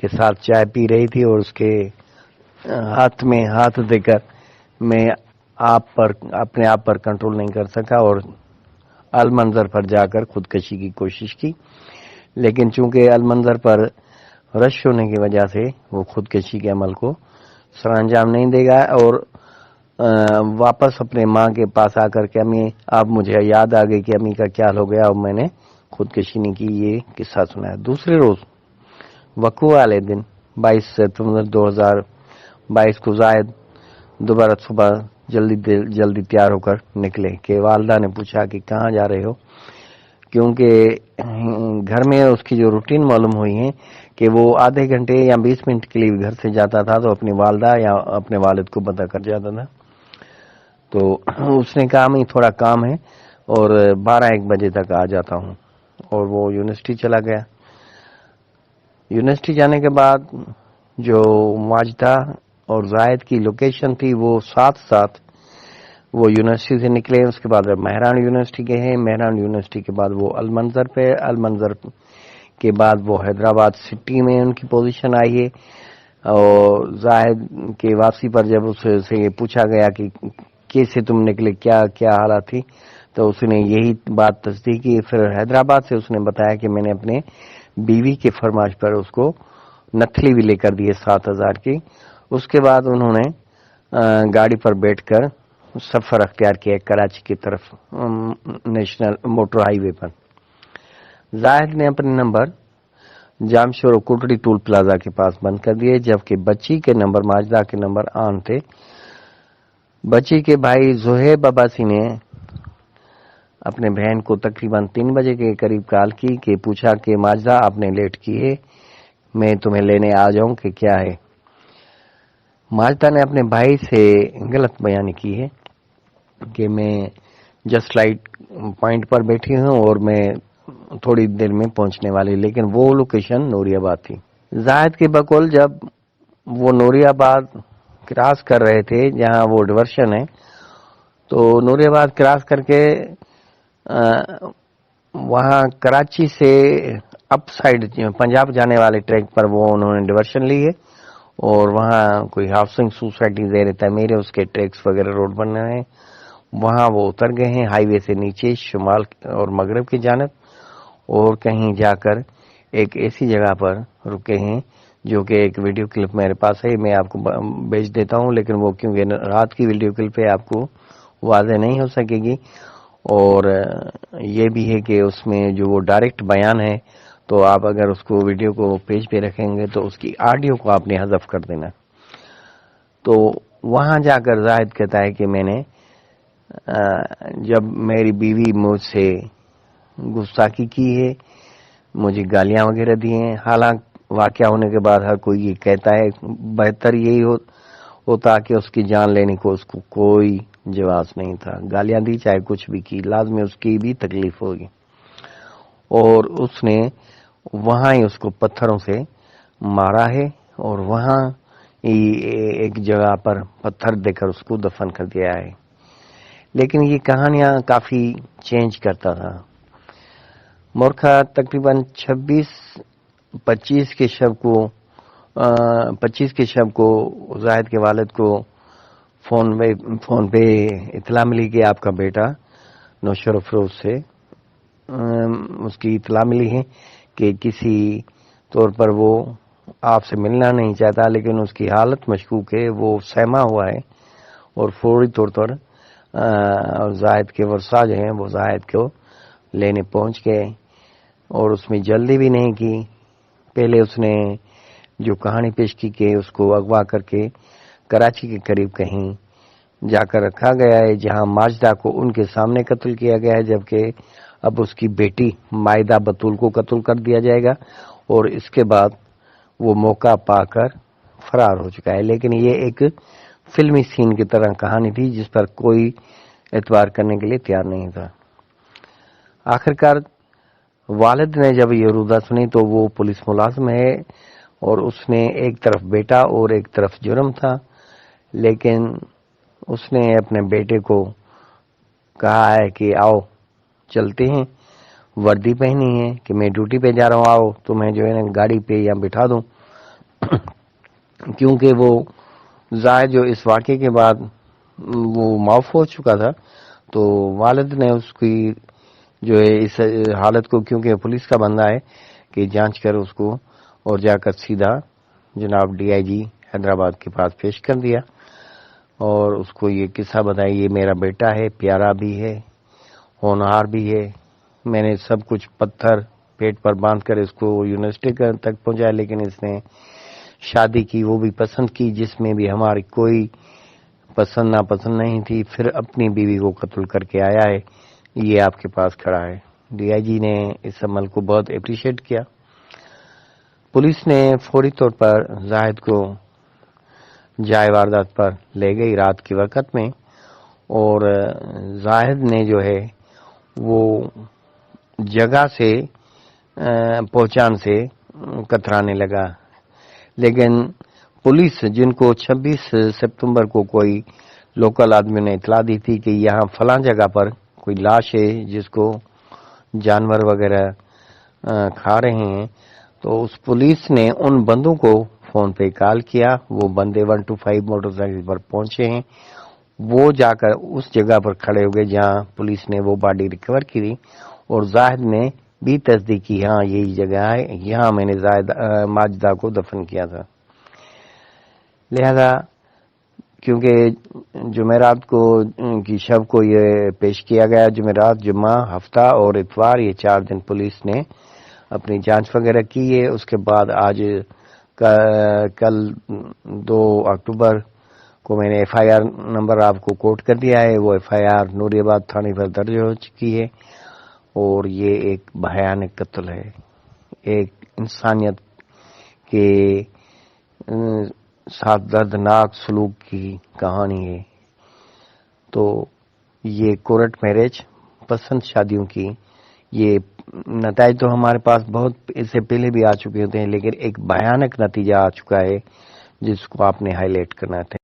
کے ساتھ چائے پی رہی تھی اور اس کے ہاتھ میں ہاتھ دے کر میں اپنے آپ پر کنٹرول نہیں کر سکا اور المنظر پر جا کر خودکشی کی کوشش کی، لیکن چونکہ المنظر پر رش ہونے کی وجہ سے وہ خودکشی کے عمل کو سر انجام نہیں دے گا اور واپس اپنے ماں کے پاس آ کر کے امی اب مجھے یاد آ گئی کہ امی کا کیا ہو گیا اور میں نے خودکشی نہیں کی، یہ قصہ سنایا۔ دوسرے روز وقوع والے دن 22 ستمبر 2022 کو زاہد دوبارہ صبح جلدی تیار ہو کر نکلے کہ والدہ نے پوچھا کہ کہاں جا رہے ہو، کیونکہ گھر میں اس کی جو روٹین معلوم ہوئی ہے کہ وہ آدھے گھنٹے یا 20 منٹ کے لیے گھر سے جاتا تھا تو اپنی والدہ یا اپنے والد کو بتا کر جاتا تھا۔ تو اس نے کہا میں تھوڑا کام ہے اور 12-1 بجے تک آ جاتا ہوں، اور وہ یونیورسٹی چلا گیا۔ یونیورسٹی جانے کے بعد جو ماجدہ اور زاہد کی لوکیشن تھی وہ ساتھ وہ یونیورسٹی سے نکلے، اس کے بعد مہران یونیورسٹی گئے ہیں، مہران یونیورسٹی کے بعد وہ المنظر پہ، المنظر کے بعد وہ حیدرآباد سٹی میں ان کی پوزیشن آئی ہے۔ اور زاہد کے واپسی پر جب اس سے یہ پوچھا گیا کہ کیسے تم نکلے، کیا حالات تھی، تو اس نے یہی بات تصدیق کی۔ پھر حیدرآباد سے اس نے بتایا کہ میں نے اپنے بیوی کے فرمائش پر اس کو نتھلی بھی لے کر دی 7,000 کی۔ اس کے بعد انہوں نے گاڑی پر بیٹھ کر سفر اختیار کیا کراچی کی طرف نیشنل موٹر ہائی وے پر۔ زاہد نے اپنے نمبر جامشور اور کوٹڑی ٹول پلازا کے پاس بند کر دیے، جبکہ بچی کے نمبر ماجدہ کے نمبر آن تھے۔ بچی کے بھائی زہیب عباسی نے اپنے بہن کو تقریباً 3 بجے کے قریب کال کی کہ پوچھا کہ ماجدہ آپ نے لیٹ کی ہے، میں تمہیں لینے آ جاؤں کہ کیا ہے۔ ماجدہ نے اپنے بھائی سے غلط بیانی کی ہے کہ میں جسٹ لائٹ پوائنٹ پر بیٹھی ہوں اور میں تھوڑی دیر میں پہنچنے والی، لیکن وہ لوکیشن نوری آباد تھی۔ زاہد کے بقول جب وہ نوری آباد کراس کر رہے تھے جہاں وہ ڈیورشن ہے، تو نوری آباد کراس کر کے وہاں کراچی سے اپ سائڈ پنجاب جانے والے ٹریک پر وہ انہوں نے ڈیورشن لی ہے، اور وہاں کوئی ہاؤسنگ سوسائٹی زیر تعمیر ہے، اس کے ٹریکس وغیرہ روڈ بننے ہیں، وہاں وہ اتر گئے ہیں ہائی وے سے نیچے شمال اور مغرب کی جانب، اور کہیں جا کر ایک ایسی جگہ پر رکے ہیں جو کہ ایک ویڈیو کلپ میرے پاس ہے، میں آپ کو بھیج دیتا ہوں، لیکن وہ کیونکہ رات کی ویڈیو کلپ ہے آپ کو واضح نہیں ہو سکے گی، اور یہ بھی ہے کہ اس میں جو وہ ڈائریکٹ بیان ہے تو آپ اگر اس کو ویڈیو کو پیج پہ رکھیں گے تو اس کی آڈیو کو آپ نے حذف کر دینا۔ تو وہاں جا کر زاہد کہتا ہے کہ میں نے جب میری بیوی مجھ سے گستاخی کی ہے، مجھے گالیاں وغیرہ دی ہیں، حالانکہ واقعہ ہونے کے بعد ہر کوئی یہ کہتا ہے بہتر یہی ہوتا کہ اس کی جان لینے کو اس کو کوئی جواز نہیں تھا، گالیاں دی چاہے کچھ بھی کی، لازمی اس کی بھی تکلیف ہوگی، اور اس نے وہاں ہی اس کو پتھروں سے مارا ہے اور وہاں ایک جگہ پر پتھر دے کر اس کو دفن کر دیا ہے۔ لیکن یہ کہانیاں کافی چینج کرتا تھا۔ مورخہ تقریباً 25 کے شب کو زاہد کے والد کو فون پہ اطلاع ملی کہ آپ کا بیٹا نوشر افروز سے اس کی اطلاع ملی ہے کہ کسی طور پر وہ آپ سے ملنا نہیں چاہتا، لیکن اس کی حالت مشکوک ہے، وہ سہما ہوا ہے، اور فوری طور پر زاہد کے ورثاء جو ہیں وہ زاہد کو لینے پہنچ گئے، اور اس میں جلدی بھی نہیں کی۔ پہلے اس نے جو کہانی پیش کی کہ اس کو اغوا کر کے کراچی کے قریب کہیں جا کر رکھا گیا ہے جہاں ماجدہ کو ان کے سامنے قتل کیا گیا ہے، جبکہ اب اس کی بیٹی مائدہ بطول کو قتل کر دیا جائے گا، اور اس کے بعد وہ موقع پا کر فرار ہو چکا ہے۔ لیکن یہ ایک فلمی سین کی طرح کہانی تھی جس پر کوئی اعتبار کرنے کے لیے تیار نہیں تھا۔ آخرکار والد نے جب یہ رودہ سنی تو وہ پولیس ملازم ہے، اور اس نے ایک طرف بیٹا اور ایک طرف جرم تھا، لیکن اس نے اپنے بیٹے کو کہا ہے کہ آؤ چلتے ہیں، وردی پہنی ہے کہ میں ڈیوٹی پہ جا رہا ہوں، آؤ تمہیں جو ہے نا گاڑی پہ یا بٹھا دوں، کیونکہ وہ زاہد جو اس واقعے کے بعد وہ معاف ہو چکا تھا، تو والد نے اس کی جو ہے اس حالت کو، کیونکہ پولیس کا بندہ ہے کہ جانچ کر اس کو، اور جا کر سیدھا جناب ڈی آئی جی حیدرآباد کے پاس پیش کر دیا، اور اس کو یہ قصہ بتایا، یہ میرا بیٹا ہے، پیارا بھی ہے، ہونہار بھی ہے، میں نے سب کچھ پتھر پیٹ پر باندھ کر اس کو یونیورسٹی تک پہنچایا، لیکن اس نے شادی کی، وہ بھی پسند کی، جس میں بھی ہماری کوئی پسند ناپسند نہیں تھی، پھر اپنی بیوی کو قتل کر کے آیا ہے، یہ آپ کے پاس کھڑا ہے۔ ڈی آئی جی نے اس عمل کو بہت اپریشیٹ کیا۔ پولیس نے فوری طور پر زاہد کو جائے واردات پر لے گئی رات کے وقت میں، اور زاہد نے جو ہے وہ جگہ سے پہچان سے کترانے لگا، لیکن پولیس، جن کو 26 ستمبر کو کوئی لوکل آدمی نے اطلاع دی تھی کہ یہاں فلاں جگہ پر کوئی لاش ہے جس کو جانور وغیرہ کھا رہے ہیں، تو اس پولیس نے ان بندوں کو فون پہ کال کیا، وہ بندے 125 موٹر سائیکل پر پہنچے ہیں، وہ جا کر اس جگہ پر کھڑے ہو گئے جہاں پولیس نے وہ باڈی ریکور کی تھی، اور زاہد نے بھی تصدیق کی، ہاں یہی جگہ ہے، یہاں میں نے ماجدہ کو دفن کیا تھا۔ لہذا کیونکہ جمعرات کو کی شب کو یہ پیش کیا گیا، جمعرات، جمعہ، ہفتہ اور اتوار، یہ 4 دن پولیس نے اپنی جانچ وغیرہ کی ہے۔ اس کے بعد آج کل 2 اکتوبر کو میں نے ایف آئی آر نمبر آپ کو کوٹ کر دیا ہے، وہ ایف آئی آر نوری آباد تھانے پر درج ہو چکی ہے، اور یہ ایک بھیانک قتل ہے، ایک انسانیت کے ساتھ دردناک سلوک کی کہانی ہے۔ تو یہ کورٹ میرج، پسند شادیوں کی، یہ نتائج تو ہمارے پاس بہت اس سے پہلے بھی آ چکے ہوتے ہیں، لیکن ایک بھیانک نتیجہ آ چکا ہے جس کو آپ نے ہائی لائٹ کرنا تھا۔